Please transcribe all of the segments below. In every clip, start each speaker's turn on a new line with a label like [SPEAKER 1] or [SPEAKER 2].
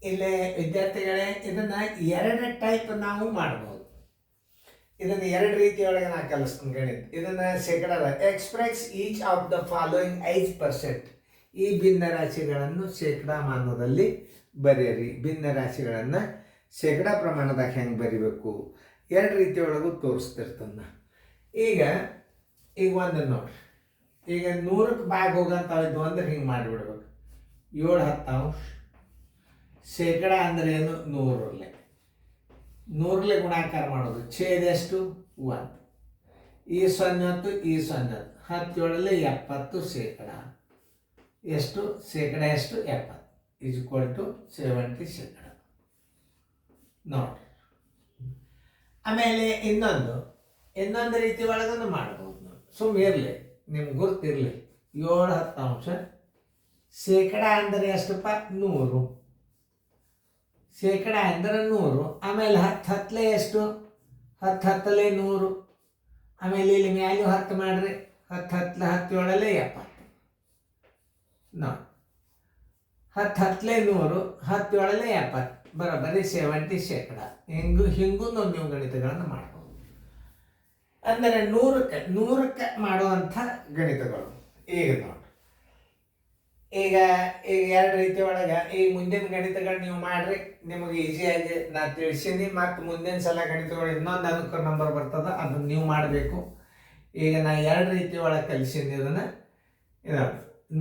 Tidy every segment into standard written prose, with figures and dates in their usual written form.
[SPEAKER 1] ಇಲ್ಲೇ ವಿದ್ಯಾರ್ಥಿಗಳೇ, ಇದನ್ನು ಎರಡು ಟೈಪ್ ನಾವು ಮಾಡ್ಬೋದು. ಇದನ್ನು ಎರಡು ರೀತಿಯೊಳಗೆ ನಾನು ಕಲಿಸ್ತೀನಿ ಗಣಿತ. ಇದನ್ನು ಶೇಕಡದ express each of the following 5%. ಈ ಭಿನ್ನ ರಾಶಿಗಳನ್ನು ಶೇಕಡಾಮಾನದಲ್ಲಿ ಬರೆಯಿರಿ. ಭಿನ್ನ ರಾಶಿಗಳನ್ನು ಶೇಕಡ ಪ್ರಮಾಣದಾಗ ಹೆಂಗೆ ಬರಿಬೇಕು ಎರಡು ರೀತಿಯೊಳಗೂ ತೋರಿಸ್ತಿರ್ತಾನೆ. ಈಗ ಒಂದು ನೋಡ್ರಿ, ಈಗ 100ಕ್ಕೆ ಭಾಗ ಹೋಗಂತಾವಿದ್ವು ಅಂದ್ರೆ ಹಿಂಗೆ ಮಾಡಿಬಿಡ್ಬೇಕು. 7/10 ಶೇಕಡ ಅಂದ್ರೆ ಏನು? 100ರಲ್ಲಿ 100ರಲ್ಲಿ ಗುಣಾಕಾರ ಮಾಡೋದು. ಛೇದ ಎಷ್ಟು? 1. ಈ 0 ಈ 0 17ರಲ್ಲಿ 70 ಶೇಕಡ. ಎಷ್ಟು ಶೇಕಡ? ಎಷ್ಟು? 70 = 70 ಶೇಕಡ. ನೋಡ್ರಿ, ಆಮೇಲೆ ಇನ್ನೊಂದು ರೀತಿ ಒಳಗೂ ಮಾಡ್ಬೋದು ನೋಡಿ. ಸುಮ್ಮನೆ ಇರಲಿ, ನಿಮ್ಗೆ ಗುರ್ತಿರಲಿ. 7/10 ಶೇಕಡ ಅಂದರೆ ಎಷ್ಟಪ್ಪ? 100. ಶೇಕಡ ಅಂದರೆ 100. ಆಮೇಲೆ 10 ಎಷ್ಟು? 10 100. ಆಮೇಲೆ ಇಲ್ಲಿ ಮ್ಯಾಲೂ 10 ಮಾಡ್ರಿ. 10 17 70. ನೋಡಿ, 10 100 17 70 ಬರೋಬ್ಬರಿ 70 ಶೇಕಡ. ಹಿಂಗೂ ನೀವು ಗಣಿತಗಳನ್ನು ಮಾಡ್ಬೋದು. ಅಂದರೆ 100ಕ್ಕೆ ಮಾಡುವಂಥ ಗಣಿತಗಳು. ಈಗ ನೋಡಿ, ಈಗ ಎರಡು ರೀತಿ ಒಳಗೆ ಈ ಮುಂದಿನ ಗಣಿತಗಳು ನೀವು ಮಾಡ್ರಿ, ನಿಮಗೆ ಈಸಿಯಾಗಿ ನಾನು ತಿಳಿಸೀನಿ. ಮತ್ತು ಮುಂದಿನ ಸಲ ಗಣಿತಗಳು ಇನ್ನೊಂದು ಅನುಕೂಲ ನಂಬರ್ ಬರ್ತದೆ, ಅದನ್ನು ನೀವು ಮಾಡಬೇಕು. ಈಗ ನಾನು ಎರಡು ರೀತಿ ಒಳಗೆ ಕಲಿಸೀನಿ. ಇದನ್ನು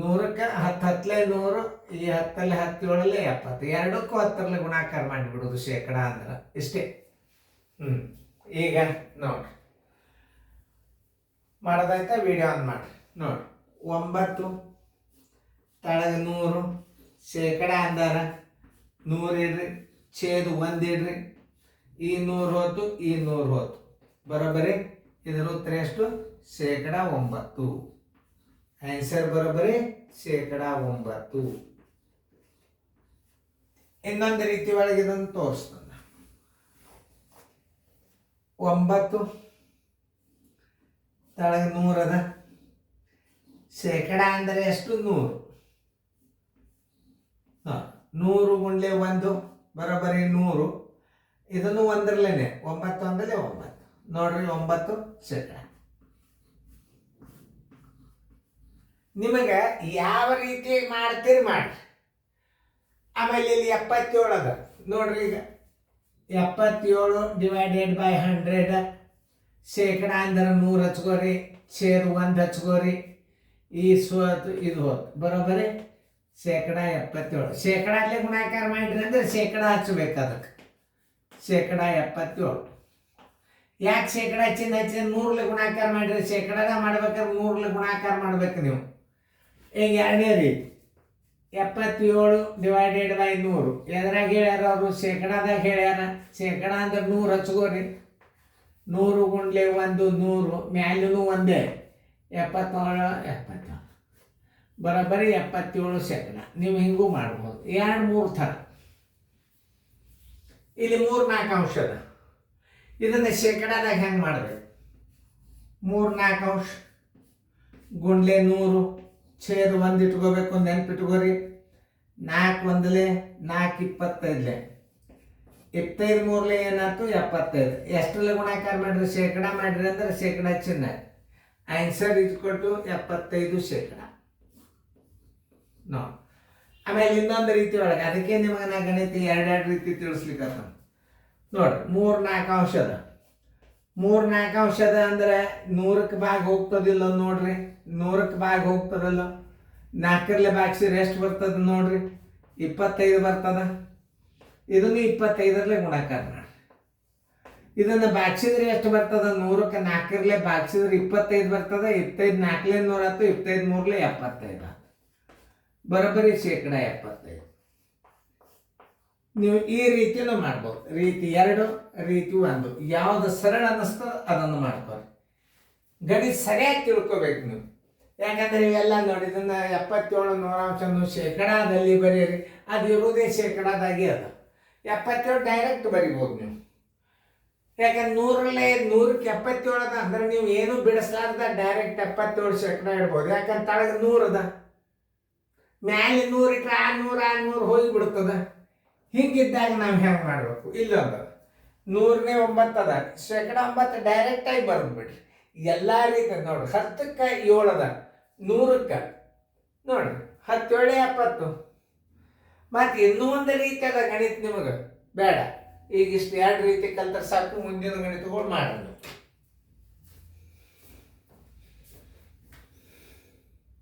[SPEAKER 1] 100ಕ್ಕೆ 10 100, ಈ 10 17 70. ಎರಡಕ್ಕೂ 10ರಲ್ಲಿ ಗುಣಾಕಾರ ಮಾಡಿಬಿಡೋದು ಶೇಕಡ ಅಂದ್ರೆ ಇಷ್ಟೇ. ಈಗ ನೋಡ್ರಿ, ಮಾಡೋದಾಯ್ತಾ? ವಿಡಿಯೋ ಆನ್ ಮಾಡಿರಿ. ನೋಡ್ರಿ, 9 ತಳಗ 100 ಶೇಕಡ ಅಂದರೆ 100 ಇಡ್ರಿ. ಛೇದ 1 ಇಡ್ರಿ. ಈ 100 ಹೋತು, ಈ 100 ಹೋತು. ಬರೋಬ್ಬರಿ ಇದರ ಉತ್ತರ ಎಷ್ಟು? ಶೇಕಡ 9. ಆನ್ಸರ್ ಬರೋಬ್ಬರಿ ಶೇಕಡ 9. ಇನ್ನೊಂದು ರೀತಿ ಒಳಗೆ ಇದನ್ನು ತೋರಿಸ್ತಾನೆ. 9 ತಳಗ 100 ಅದ. ಶೇಕಡ ಅಂದರೆ ಎಷ್ಟು? 100. 100 × 1 ಬರೋಬ್ಬರಿ 100. ಇದನ್ನು 1ರಲ್ಲೇನೆ. 9 1 9. ನೋಡ್ರಿ, 9 ಶೇಕಡ. ನಿಮಗೆ ಯಾವ ರೀತಿ ಮಾಡ್ತೀರಿ ಮಾಡಿ. ಆಮೇಲೆ ಇಲ್ಲಿ 77 ಅದ ನೋಡ್ರಿ. ಈಗ 77 / 100 ಶೇಕಡ ಅಂದ್ರೆ 100 ಹಚ್ಕೋರಿ. ಛೇದ 1 ಹಚ್ಕೋರಿ. ಈ ಇದು ಹೋತು. ಬರೋಬ್ಬರಿ ಶೇಕಡ 77. ಶೇಕಡಲ್ಲೇ ಗುಣಾಕಾರ ಮಾಡಿರಿ ಅಂದ್ರೆ ಶೇಕಡ ಹಚ್ಚಬೇಕು. ಅದಕ್ಕೆ ಶೇಕಡ 77. ಯಾಕೆ ಶೇಕಡ ಹಚ್ಚಿಂದ 100ರಲ್ಲಿ ಗುಣಾಕಾರ ಮಾಡಿರಿ? ಶೇಕಡದ ಮಾಡ್ಬೇಕಾದ್ರೆ 100ರಲ್ಲಿ ಗುಣಾಕಾರ ಮಾಡ್ಬೇಕು ನೀವು. ಈಗ ಎರಡನೇ ರೀತಿ 77 / 100 ಎದ್ರಾಗ ಹೇಳ್ಯಾರ ಅವರು? ಶೇಕಡದಾಗ ಹೇಳ್ಯಾರ. ಶೇಕಡ ಅಂದ್ರೆ 100 ಹಚ್ಕೋರಿ. 100 × 1 100. ಮ್ಯಾಲೂ ಒಂದೇ. 77 ಬರೋಬ್ಬರಿ 77 ಶೇಕಡ. ನೀವು ಹಿಂಗೂ ಮಾಡ್ಬೋದು. 2 3 ಥರ. ಇಲ್ಲಿ 3 4 ಅಂಶ ಅದ. ಇದನ್ನು ಶೇಕಡದಾಗ ಹೆಂಗೆ ಮಾಡಬೇಕು? 3 4 ಅಂಶ ಗುಂಡ್ಲೆ 100 ಛೇದ 1 ಇಟ್ಕೋಬೇಕು. ನೆನಪಿಟ್ಕೋರಿ. 4 1 4 25. 25 3 ಏನಾಯ್ತು? 75. ಎಷ್ಟರಲ್ಲಿ ಗುಣಾಕಾರ ಮಾಡಿರಿ? ಶೇಕಡ ಮಾಡಿರಿ ಅಂದ್ರೆ ಶೇಕಡ ಚಿನ್ನ. ಆನ್ಸರ್ = 75 ಶೇಕಡ. ನೋ. ಆಮೇಲೆ ಇನ್ನೊಂದು ರೀತಿ ಒಳಗೆ, ಅದಕ್ಕೆ ನಿಮಗೆ ನಾ ಗಣಿತ ಎರಡು ರೀತಿ ತಿಳಿಸ್ಲಿಕ್ಕೆ ನೋಡ್ರಿ. 3 4 ಅಂಶ ಅದ. 3 4 ಅಂಶ ಅದ ಅಂದ್ರೆ 100ಕ್ಕೆ ಭಾಗ ಹೋಗ್ತದಿಲ್ಲ ನೋಡ್ರಿ. 100ಕ್ಕೆ ಭಾಗ ಹೋಗ್ತದಲ್ಲ. 4ರಲ್ಲಿ ಭಾಗಿಸಿದ್ರೆ ಎಷ್ಟು ಬರ್ತದೆ ನೋಡ್ರಿ? 25 ಬರ್ತದ. ಇದನ್ನು 25ರಲ್ಲಿ ಗುಣಾಕಾರ ಮಾಡಿ. ಇದನ್ನು ಭಾಗಿಸಿದ್ರೆ ಎಷ್ಟು ಬರ್ತದ? 100ಕ್ಕೆ 4ರಲ್ಲಿ ಭಾಗಿಸಿದ್ರೆ 25 ಬರ್ತದ. 25 4ರಲ್ಲಿ 100 ಆಯ್ತು. 25 3ರಲ್ಲಿ 75 ಆಯ್ತು. ಬರೋಬ್ಬರಿ ಶೇಕಡ 75. ನೀವು ಈ ರೀತಿಯೂ ಮಾಡ್ಬೋದು. ರೀತಿ 2, ರೀತಿ 1. ಯಾವುದು ಸರಳ ಅನ್ನಿಸ್ತೋ ಅದನ್ನು ಮಾಡ್ಕೊಳ್ಳಿ. ಗಣಿತ ಸರಿಯಾಗಿ ತಿಳ್ಕೊಬೇಕು ನೀವು. ಯಾಕಂದರೆ ಇವೆಲ್ಲ ನೋಡಿ, ಇದನ್ನು 77 100 ಶೇಕಡಾದಲ್ಲಿ ಬರೀರಿ. ಅದು ಇರುವುದೇ ಶೇಕಡಾದಾಗೆ ಅದ. 77 ಡೈರೆಕ್ಟ್ ಬರಿಬೋದು ನೀವು. ಯಾಕಂದ್ರೆ 100ಕ್ಕೆ 77 ಅದ ಅಂದ್ರೆ ನೀವು ಏನು ಬಿಡಿಸ್ಲಾರ್ದ ಡೈರೆಕ್ಟ್ 77 ಶೇಕಡ ಇಡ್ಬೋದು. ಯಾಕಂದ್ರೆ ತಳಗ 100 ಅದ. ಮ್ಯಾಲೆ 100 ಇಟ್ರೆ ಆ 100 ಹೋಗಿಬಿಡ್ತದ. ಹಿಂಗಿದ್ದಾಗ ನಾವು ಹೆಂಗೆ ಮಾಡಬೇಕು? ಇಲ್ಲೊಂದು 100ನೇ 9 ಅದ, ಶೇಕಡ 9 ಡೈರೆಕ್ಟಾಗಿ ಬರೆದು ಬಿಡ್ರಿ. ಎಲ್ಲ ರೀತಿ ನೋಡ್ರಿ, 10ಕ್ಕೆ 7 ಅದ, 100ಕ್ಕೆ ನೋಡ್ರಿ 10 7 70. ಮತ್ತು ಇನ್ನೂ ಒಂದು ರೀತಿ ಅದ ಗಣಿತ, ನಿಮಗೆ ಬೇಡ ಈಗ ಇಷ್ಟು 2 ರೀತಿ ಕಲ್ತ್ರೆ ಸಾಕು, ಮುಂದಿನ ಗಣಿತಗಳು ಮಾಡೋಣ.